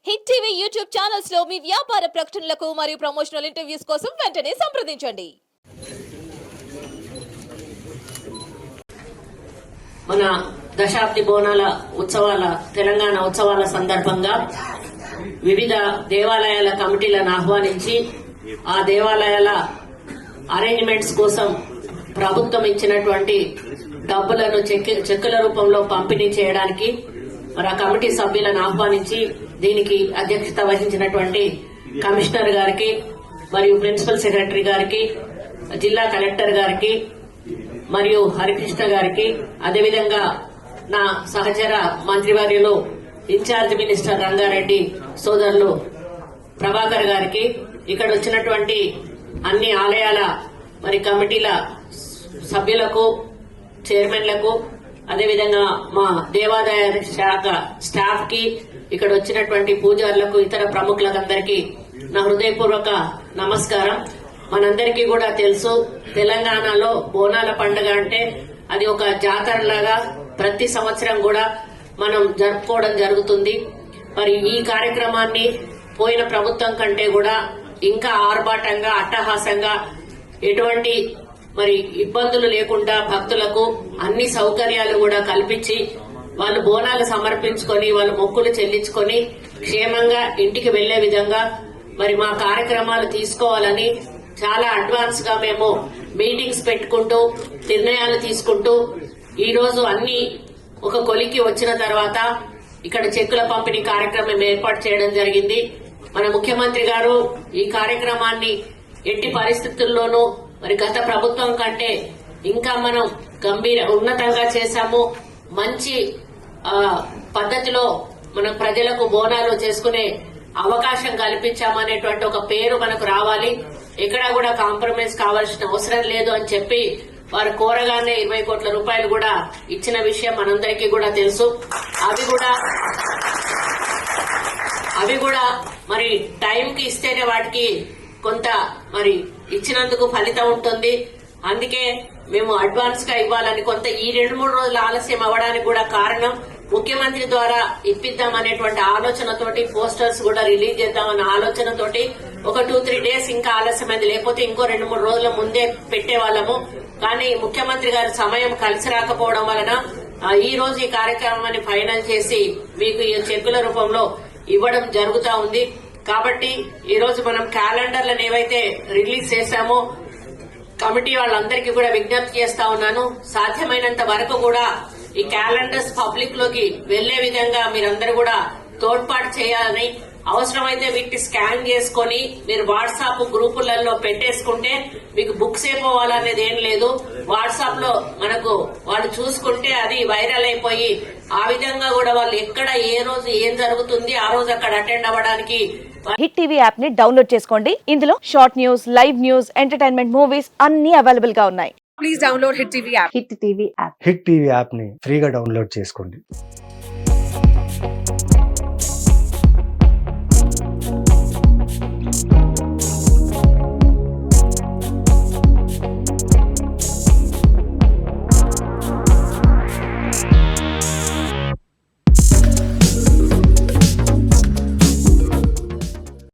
Hit TV YouTube channels లో మీ వ్యాపార ప్రకటనలకు మరియు ప్రమోషనల్ ఇంటర్వ్యూస్ కోసం వెంటనే సంప్రదించండి. మన దశాబ్ది బోనాల ఉత్సవాల తెలంగాణ ఉత్సవాల సందర్భంగా వివిధ దేవాలయాల కమిటీలను ఆహ్వానించి ఆ దేవాలయాల అరేంజ్మెంట్స్ కోసం ప్రభుత్వం ఇచ్చినటువంటి డబ్బులను చెక్కుల రూపంలో పంపిణీ చేయడానికి మరి ఆ కమిటీ సభ్యులను ఆహ్వానించి దీనికి అధ్యక్షత వహించినటువంటి కమిషనర్ గారికి మరియు ప్రిన్సిపల్ సెక్రటరీ గారికి జిల్లా కలెక్టర్ గారికి మరియు హరికృష్ణ గారికి అదేవిధంగా నా సహచర మంత్రివర్యులు ఇన్ఛార్జ్ మినిస్టర్ రంగారెడ్డి సోదరులు ప్రభాకర్ గారికి ఇక్కడ వచ్చినటువంటి అన్ని ఆలయాల మరి కమిటీల సభ్యులకు చైర్మన్లకు అదేవిధంగా మా దేవాదాయ శాఖ స్టాఫ్ కి ఇక్కడ వచ్చినటువంటి పూజారులకు ఇతర ప్రముఖులందరికీ నా హృదయపూర్వక నమస్కారం. మనందరికీ కూడా తెలుసు, తెలంగాణలో బోనాల పండుగ అంటే అది ఒక జాతరలాగా ప్రతి సంవత్సరం కూడా మనం జరుపుకోవడం జరుగుతుంది. మరి ఈ కార్యక్రమాన్ని పోయిన ప్రభుత్వం కంటే కూడా ఇంకా ఆర్భాటంగా అట్టహాసంగా ఎటువంటి మరి ఇబ్బందులు లేకుండా భక్తులకు అన్ని సౌకర్యాలు కూడా కల్పించి వాళ్ళు బోనాలు సమర్పించుకొని వాళ్ళు మొక్కులు చెల్లించుకొని క్షేమంగా ఇంటికి వెళ్లే విధంగా మరి మా కార్యక్రమాలు తీసుకోవాలని చాలా అడ్వాన్స్ గా మేము మీటింగ్స్ పెట్టుకుంటూ నిర్ణయాలు తీసుకుంటూ ఈ రోజు అన్ని ఒక కొలికి వచ్చిన తర్వాత ఇక్కడ చెక్కుల పంపిణీ కార్యక్రమం ఏర్పాటు చేయడం జరిగింది. మన ముఖ్యమంత్రి గారు ఈ కార్యక్రమాన్ని ఎట్టి పరిస్థితుల్లోనూ మరి గత ప్రభుత్వం కంటే ఇంకా మనం ఉన్నతంగా చేశాము. మంచి పద్ధతిలో మన ప్రజలకు బోనాలు చేసుకునే అవకాశం కల్పించామనేటువంటి ఒక పేరు మనకు రావాలి. ఎక్కడా కూడా కాంప్రమైజ్ కావాల్సిన అవసరం లేదు అని చెప్పి వారు కోరగానే 20 కోట్ల రూపాయలు కూడా ఇచ్చిన విషయం మనందరికీ కూడా తెలుసు. అవి కూడా మరి టైంకి ఇస్తేనే వాటికి కొంత మరి ఇచ్చినందుకు ఫలితం ఉంటుంది. అందుకే మేము అడ్వాన్స్ గా ఇవ్వాలని కొంత ఈ 2-3 రోజులు ఆలస్యం అవ్వడానికి కూడా కారణం ముఖ్యమంత్రి ద్వారా ఇప్పిద్దామనేటువంటి ఆలోచనతోటి పోస్టర్స్ కూడా రిలీజ్ చేద్దామన్న ఆలోచనతోటి ఒక 2-3 డేస్ ఇంకా ఆలస్యమైంది. లేకపోతే ఇంకో 2-3 రోజుల ముందే పెట్టేవాళ్ళము. కానీ ముఖ్యమంత్రి గారి సమయం కలిసి రాకపోవడం వలన ఈ రోజు ఈ కార్యక్రమాన్ని ఫైనల్ చేసి మీకు ఈ చెక్కుల రూపంలో ఇవ్వడం జరుగుతా ఉంది. కాబట్టి ఈ రోజు మనం క్యాలెండర్లను ఏవైతే రిలీజ్ చేశామో కమిటీ వాళ్ళందరికీ కూడా విజ్ఞప్తి చేస్తా ఉన్నాను, సాధ్యమైనంత వరకు కూడా ఈ క్యాలెండర్స్ పబ్లిక్ లోకి వెళ్లే విధంగా మీరందరూ కూడా తోడ్పాటు చేయాలని, అవసరమైతే వీటిని స్కాన్ చేసుకుని మీరు వాట్సాప్ గ్రూపులలో పెట్టేసుకుంటే మీకు బుక్స్ అయిపోవాలనేది ఏం లేదు. వాట్సాప్ లో మనకు వాళ్ళు చూసుకుంటే అది వైరల్ అయిపోయి ఆ విధంగా కూడా వాళ్ళు ఎక్కడ ఏ రోజు ఏం జరుగుతుంది ఆ రోజు అక్కడ అటెండ్ అవ్వడానికి హిట్ టీవీ యాప్ ని డౌన్లోడ్ చేసుకోండి. ఇందులో short news, live news, entertainment movies అన్ని అవైలబుల్ గా ఉన్నాయి. Please download hit TV app. Hit TV app ని ఫ్రీగా డౌన్లోడ్ చేసుకోండి.